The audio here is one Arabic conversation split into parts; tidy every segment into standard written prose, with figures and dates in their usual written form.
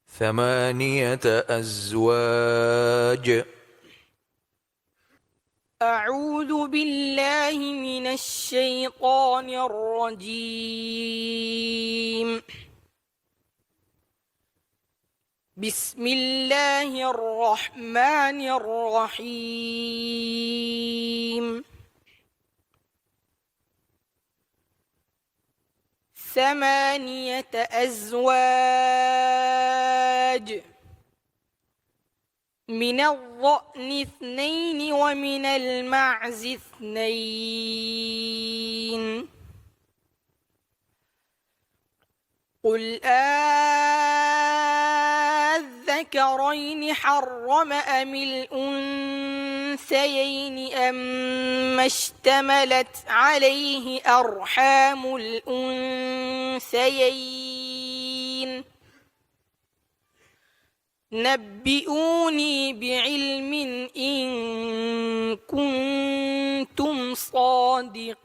ثمانية أزواج. أعوذ بالله من الشيطان الرجيم. بسم الله الرحمن الرحيم. ثمانية أزواج، من الضأن اثنين ومن المعز اثنين. قل أذكرين حرم أم الأنثيين أما اشتملت عليه أرحام الأنثيين. نبئوني بعلم إن كنتم صادقين.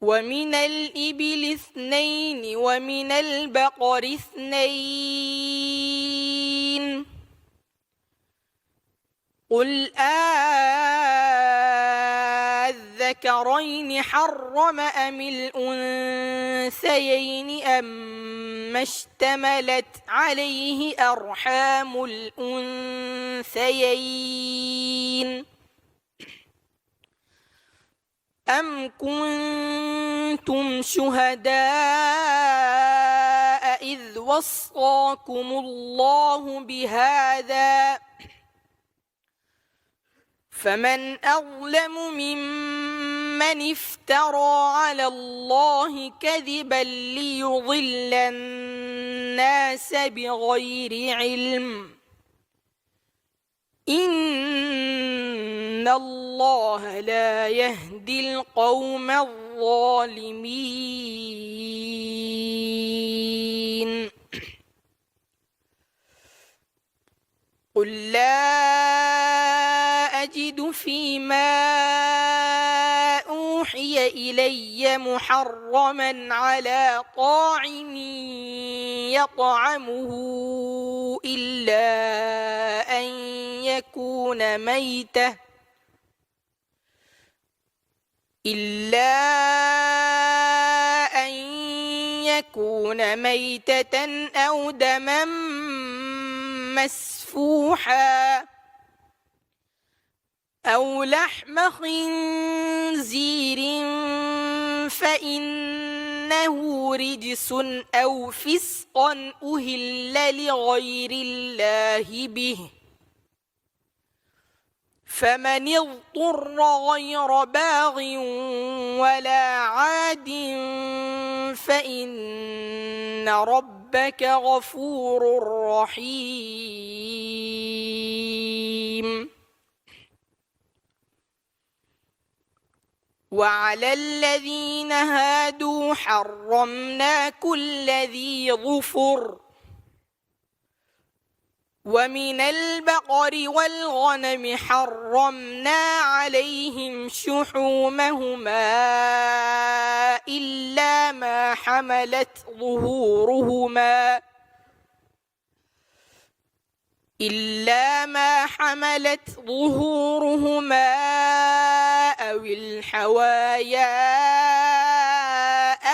ومن الإبل اثنين ومن البقر اثنين. قل أذكرين حرم أم الأنثيين أما اشتملت عليه أرحام الأنثيين. أم كنتم شهداء إذ وصاكم الله بهذا فمن أظلم ممن افترى على الله كذبا ليضل الناس بغير علم. إن الله لا يهدي القوم الظالمين. قل لا أجد فيما أوحي إلي محرما على طاعم يطعمه إلا أن يكون ميتة أو دما مسفوحا أو لحم خنزير فإنه رجس أو فسقا أهل لغير الله به. فمن اضطر غير باغ ولا عاد فإن ربك غفور رحيم. وعلى الذين هادوا حرمنا كل ذي ظفر. ومن البقر والغنم حرمنا عليهم شحومهما إلا ما حملت ظهورهما أو الحوايا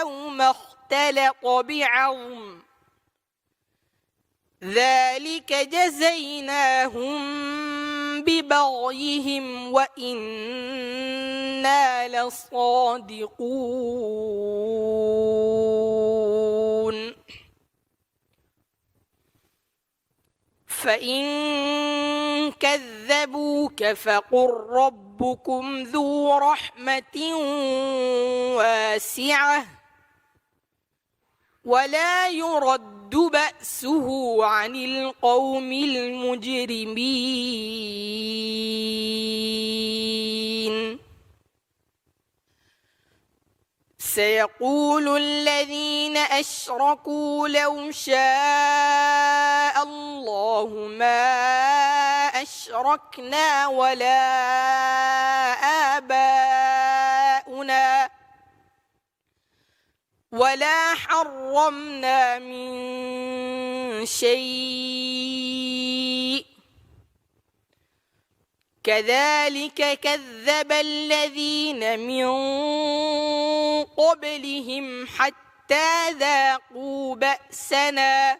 أو ما اختلط بعظم. ذلك جزيناهم ببغيهم وإنا لصادقون. فإن كذبوك فقل ربكم ذو رحمة واسعة ولا يرد بأسه عن القوم المجرمين. سيقول الذين أشركوا لو شاء الله ما أشركنا ولا آباؤنا ولا حرمنا من شيء كذلك كذب الذين من قبلهم حتى ذاقوا بأسنا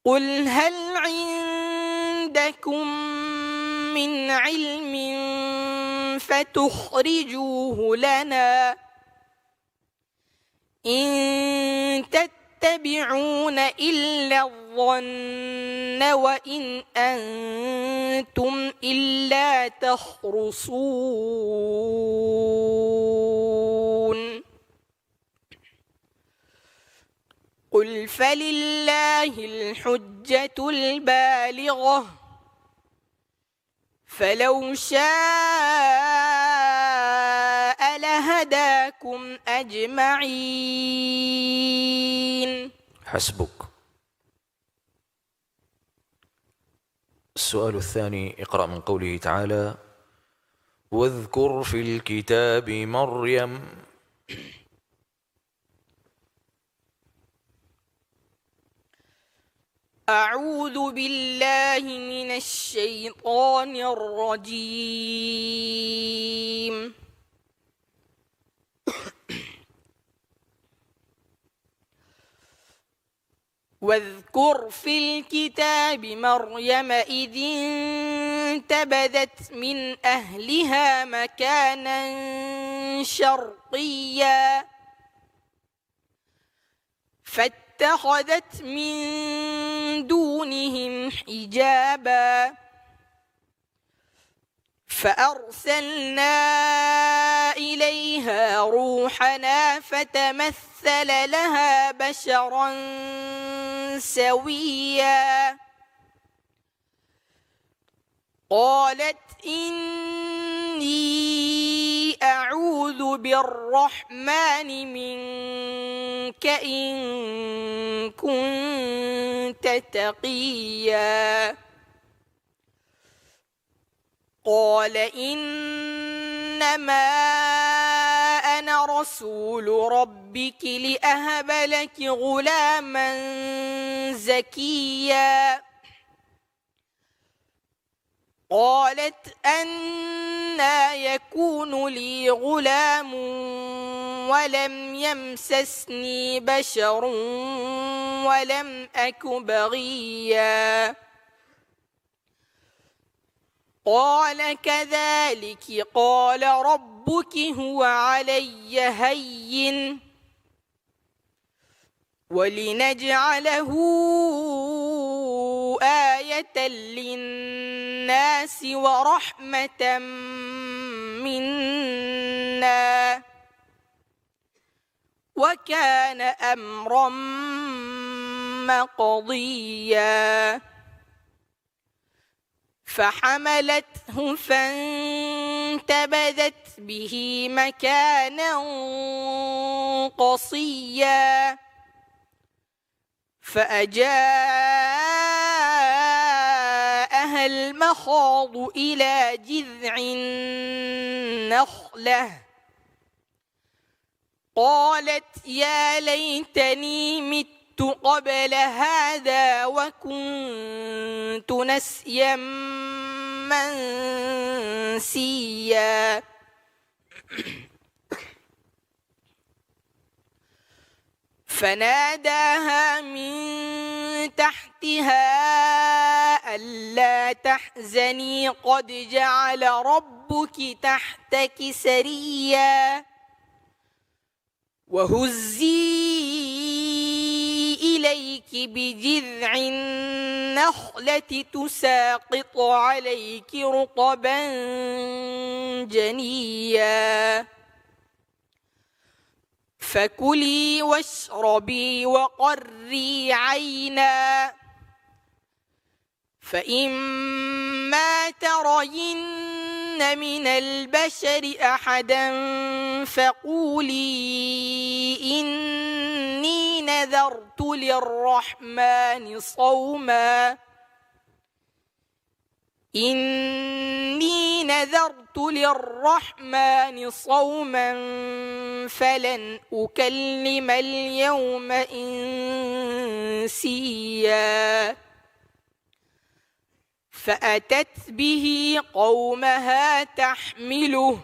قل هل عندكم من علم فتخرجوه لنا إن تتبعون إلا الظن وإن أنتم إلا تخرصون قل فلله الحجة البالغة فلو شاء لهداكم أجمعين. حسبك. السؤال الثاني، اقرأ من قوله تعالى: واذكر في الكتاب مريم. أعوذ بالله من الشيطان الرجيم. واذكر في الكتاب مريم إذ انتبذت من أهلها مكانا شرقيا فاتخذت من دونهم حجابا فأرسلنا إليها روحنا فتمثل لها بشرا سويا قالت إني أعوذ بالرحمن منك إن كنت تقيا قال إنما أنا رسول ربك لأهب لك غلاما زكيا قالت أنى يكون لي غلام ولم يمسسني بشر ولم أك بغيا قال كذلك قال ربك هو علي هين ولنجعله آية للناس ورحمة منا وكان أمرا مقضيا فحملته فانتبذت به مكانا قصيا فأجاءها المخاض إلى جذع النخلة قالت يا ليتني مت قبل هذا وكنت نسيا منسيا فناداها من تحتها ألا تحزني قد جعل ربك تحتك سريا وهزي إليك بجذع النخلة تساقط عليك رطبا جنيا فكلي واشربي وقري عينا فإما ترين من البشر أحدا فقولي إني نذرت للرحمن صوما إني نذرت للرحمن صوما فلن أكلم اليوم إنسيا فأتت به قومها تحمله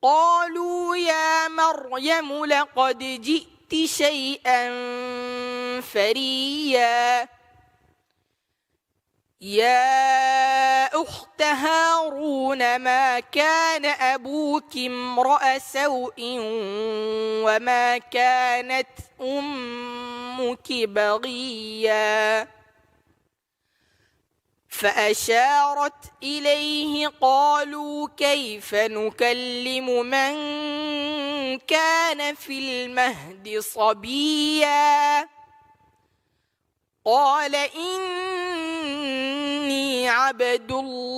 قالوا يا مريم لقد جئت شيئا فريا يا أخت هارون ما كان أبوك امرأ سوء وما كانت أمك بغيا فأشارت إليه قالوا كيف نكلم من كان في المهد صبيا قال إني عبد الله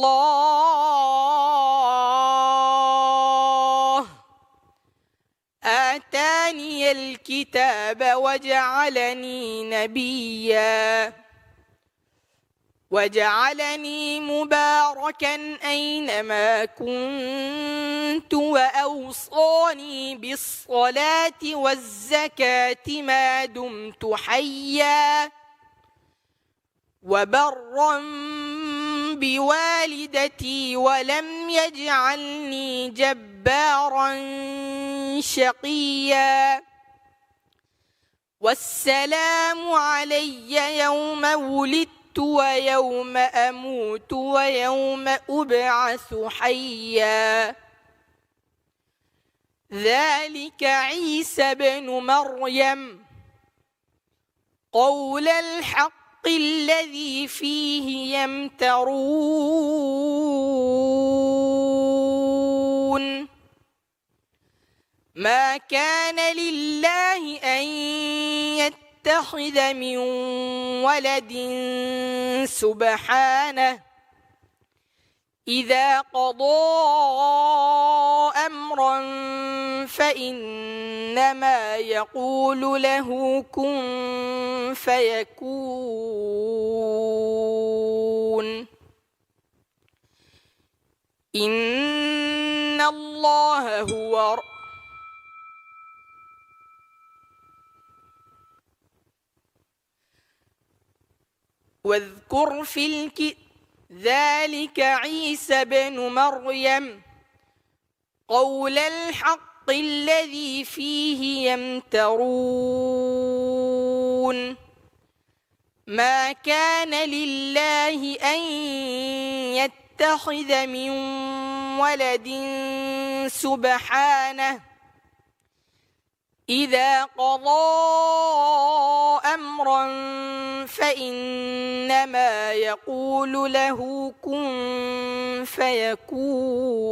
آتاني الكتاب وجعلني نبيا وجعلني مباركا أينما كنت وأوصاني بالصلاة والزكاة ما دمت حيا وبرا بوالدتي ولم يجعلني جبارا شقيا والسلام علي يوم ولدت ويوم أموت ويوم أبعث حيا ذلك عيسى بن مريم قول الحق الذي فيه يمترون ما كان لله أن يتخذ من ولد سبحانه إذا قضى أمرا فإنما يقول له كن فيكون إن الله هو واذكر في الكتاب ذلك عيسى بن مريم قول الحق الذي فيه يمترون ما كان لله أن يتخذ من ولد سبحانه إذا قضى أمرا فإنما يقول له كن فيكون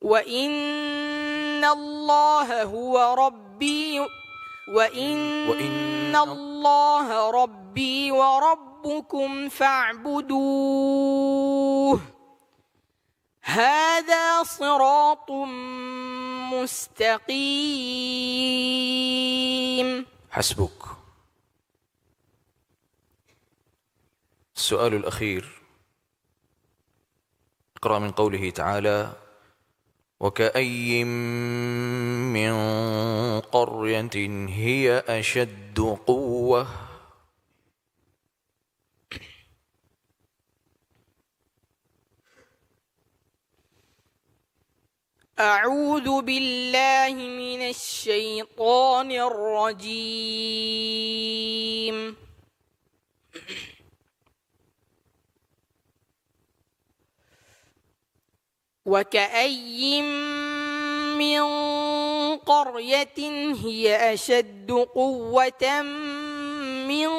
وإن الله هو ربي وإن الله ربي وربكم فاعبدوه هذا صراط مستقيم. حسبك. السؤال الأخير، اقرأ من قوله تعالى: وكأي من قرية هي أشد قوة أعوذ بالله من الشيطان الرجيم. وكأي من قرية هي أشد قوة من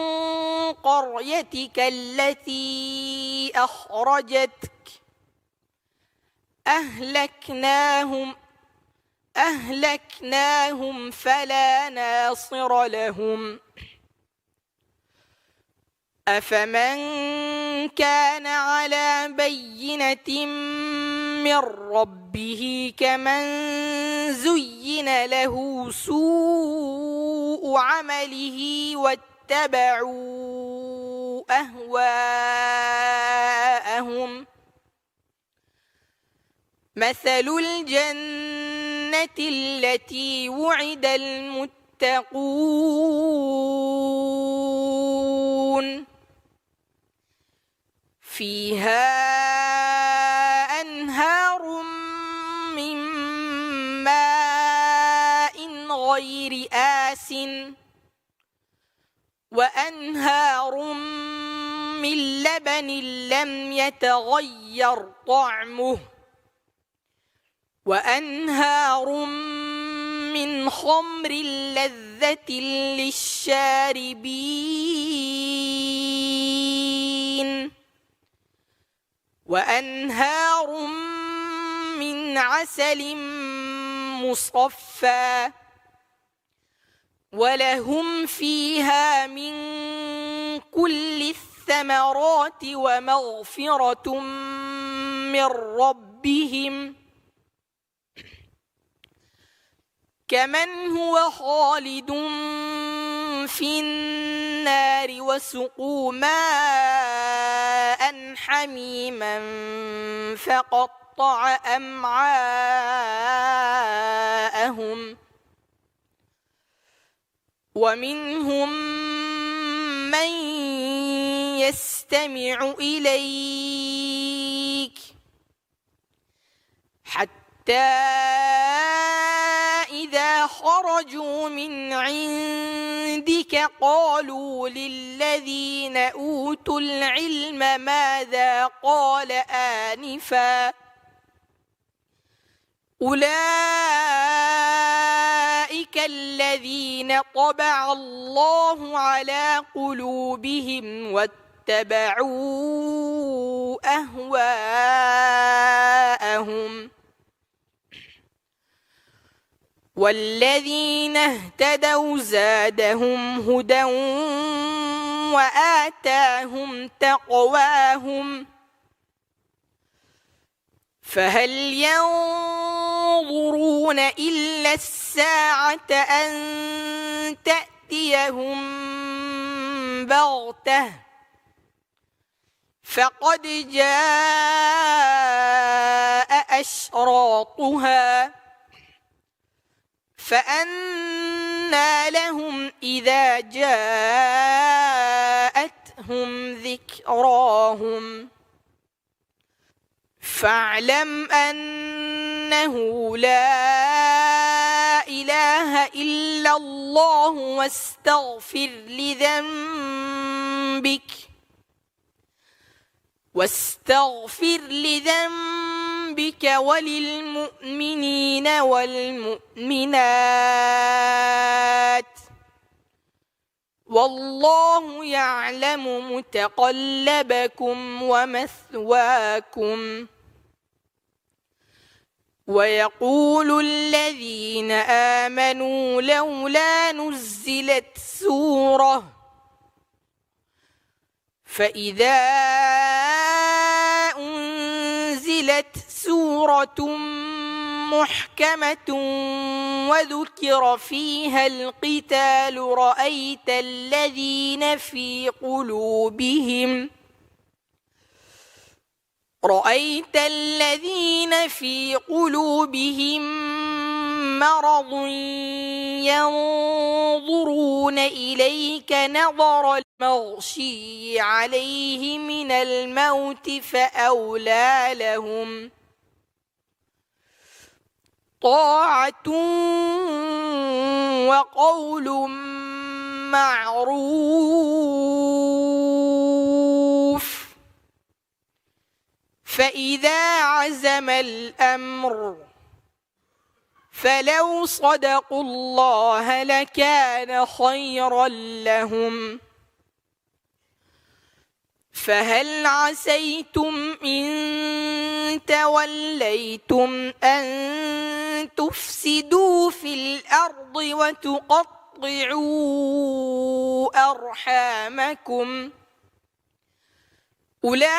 قريتك التي أخرجتك أهلكناهم فلا ناصر لهم أفمن كان على بينة من ربه كمن زين له سوء عمله واتبعوا أهواءهم. مثل الجنة التي وعد المتقون فيها أنهار من ماء غير آسٍ وأنهار من لبن لم يتغير طعمه وأنهار من خمر لذة للشاربين وأنهار من عسل مصفى ولهم فيها من كل الثمرات ومغفرة من ربهم كمن هو خالد في النار وسقوا ماء حميما فقطع أمعاءهم ومنهم من يستمع إليك حتى إذا خرجوا من عندك قالوا للذين أوتوا العلم ماذا قال آنفا أولئك الذين طبع الله على قلوبهم واتبعوا أهواءهم والذين اهتدوا زادهم هدى وآتاهم تقواهم فهل ينظرون إلا الساعة أن تأتيهم بغتة فقد جاء أشراطها فأنى لهم إذا جاءتهم ذكراهم فاعلم أنه لا إله إلا الله واستغفر لذنبك وللمؤمنين والمؤمنات والله يعلم متقلبكم ومثواكم ويقول الذين آمنوا لولا نزلت سورة فإذا أنزلت سورة محكمة وذكر فيها القتال رأيت الذين في قلوبهم مرض ينظرون إليك نظر المغشي عليه من الموت فأولى لهم طاعة وقول معروف فإذا عزم الأمر فلو صدقوا الله لكان خيرا لهم فهل عسيتم إن توليتم أن تفسدوا في الأرض وتقطعوا أرحامكم أولئك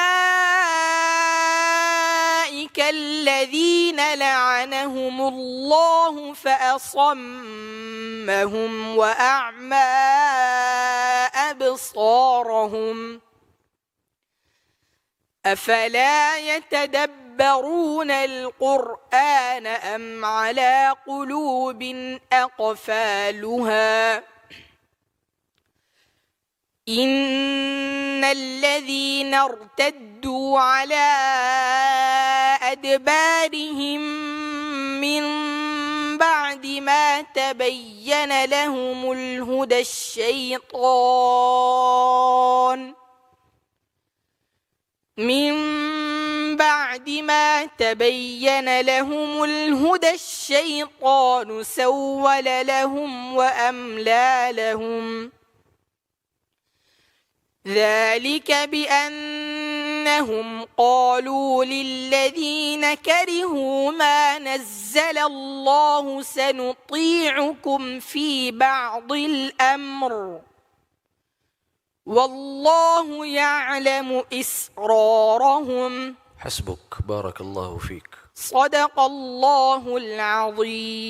الذين لعنهم الله فأصمهم وأعمى أبصارهم أفلا يتدبرون القرآن أم على قلوب أقفالها إن الذين ارتدوا على أدبارهم من بعد ما تبين لهم الهدى الشيطان سول لهم وأملى لهم ذلك بأنهم قالوا للذين كرهوا ما نزل الله سنطيعكم في بعض الأمر والله يعلم إسرارهم. حسبك، بارك الله فيك. صدق الله العظيم.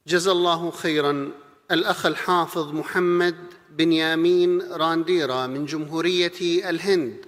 جزا الله خيراً الأخ الحافظ محمد بن يامين رانديرا من جمهورية الهند